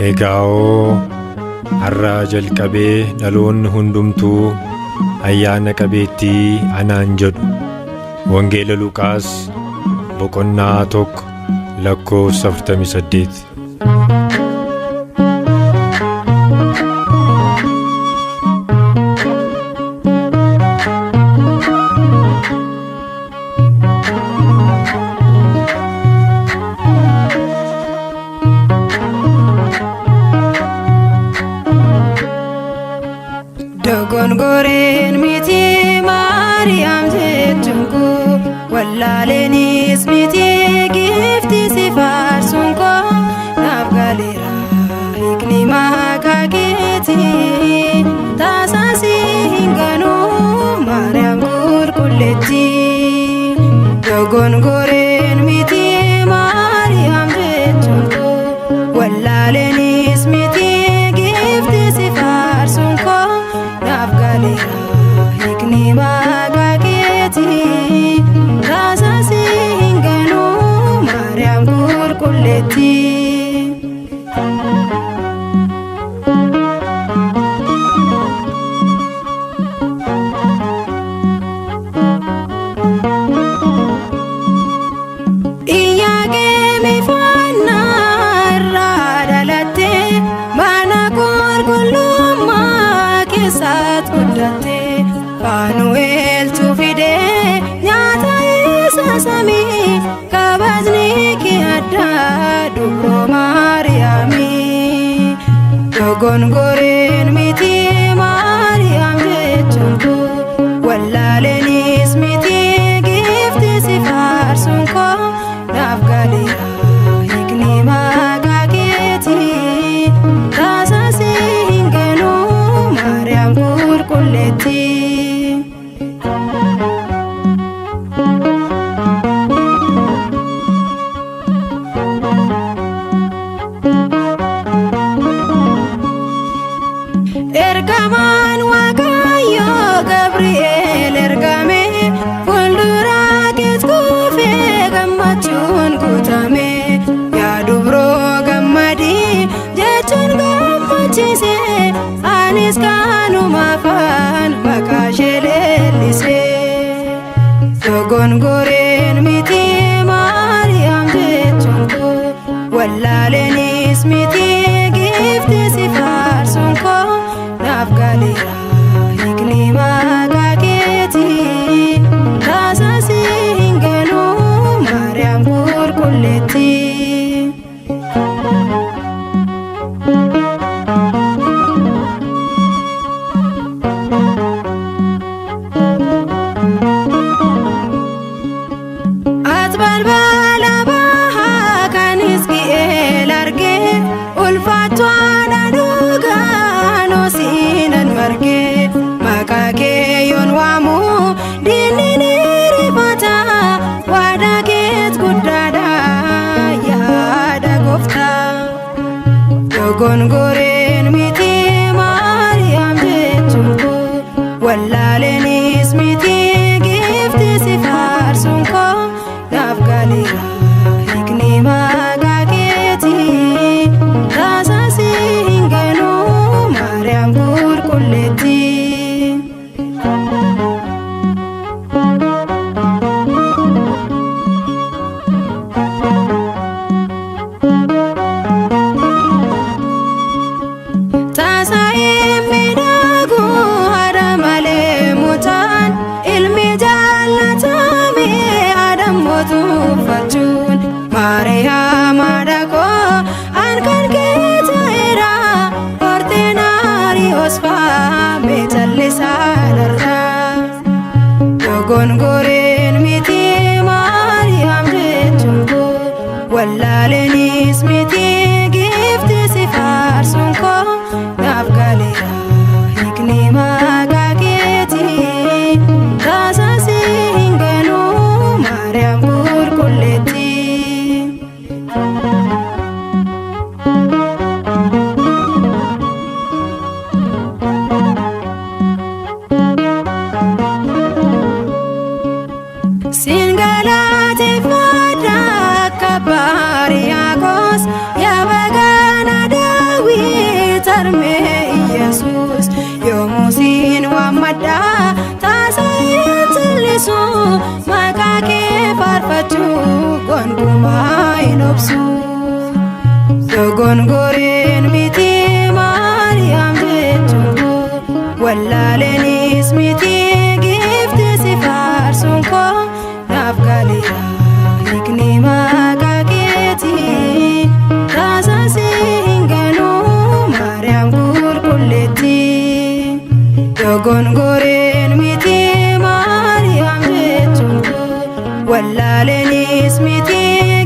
Egaa'oo har'aa jalqabee dhaloonni hundumtuu ayyaana qabeettii anaan jedhu. Wangeela Luqaas boqonnaa 1:48. Dogongoreen miti Maariyaam jechuunko wallaaleenis miti gifti si faarsuun koo naaf galeera hiikni maqaa keetii tasaasi hin ganuu Maariyaam qulqulleetti. Dogongoreen miti Maariyaam jechuunko wallaaleenis miti gifti si faarsuun koo hiikni maqaa keetii tasaasi hin ganuu Maariyaam qulqulleetti. Iyyaaqeemi faannaa irraa dhalattee mana qulqullummaa keessaatti guddatte. Faanu'eeltu fidee nyaata isa samii kabajni kee addaa dubroo Maariyaamii. Dogongoreen miti Maariyaam jechuunko wallaaleenis miti gifti si faarsuun koo naaf galeera hiikni maqaa keetii tasaasi hin ganuu Maariyaam qulqulleetti. Ergamaan Waaqayyoo Gabri'eel ergame fuuldura kees kuufee gammachuun guutame. Yaa dubroo gammadii jechuun gammachiise anis kanumaafan maqaa ishee leellise. Dogongoreen miti Maariyaam jechuunko wallaaleenis miti gifti si faarsuun koo naaf galeera hiikni maqaa keetii tasaasi hin ganuu Maariyaam qulqulleetti. Ati balbala bahaa kan Hisqi'eel argee ulfaatwaadhaan dhugaan hoosiinan margee maqaa kee yoon waamu diinni ni rifata waadaa keet guddaadha yaada gooftaa. Dogongoreen miti Maariyaam jechuunko wallaaleenis miti gifti si faarsuun koo naaf galeera hiikni maqaa keetii tasaasi hin ganuu Maariyaam qulqulleetti. Tasaa'ee miidhaguu haadha malee mutaan ilmi jaallatame adamootu uffachuun Maariyaam haadha koo harkaan kee ta'eera horteen Ariyoos faame callisaa dharraa. Dogongoreen miti Maariyaam jechuunko wallaaleenis miti gifti si faarsuun koo naaf galeera hiikni maqaa keetii tasaasi hin ganuu Maariyaam qulqulleetti. Siin galateeffadha obsu dogongoreen miti Maariyaam jechuun koo wallaaleenis miti giifti si faarsuun koo naaf galeera hiikni maqaa keetii taasisi hin ganuu Maariyaam qulqulleetti dogongoreen miti Maariyaam jechuun koo wallaaleenis miti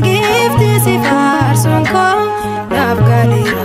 giifti si faarsuun koo naaf galeera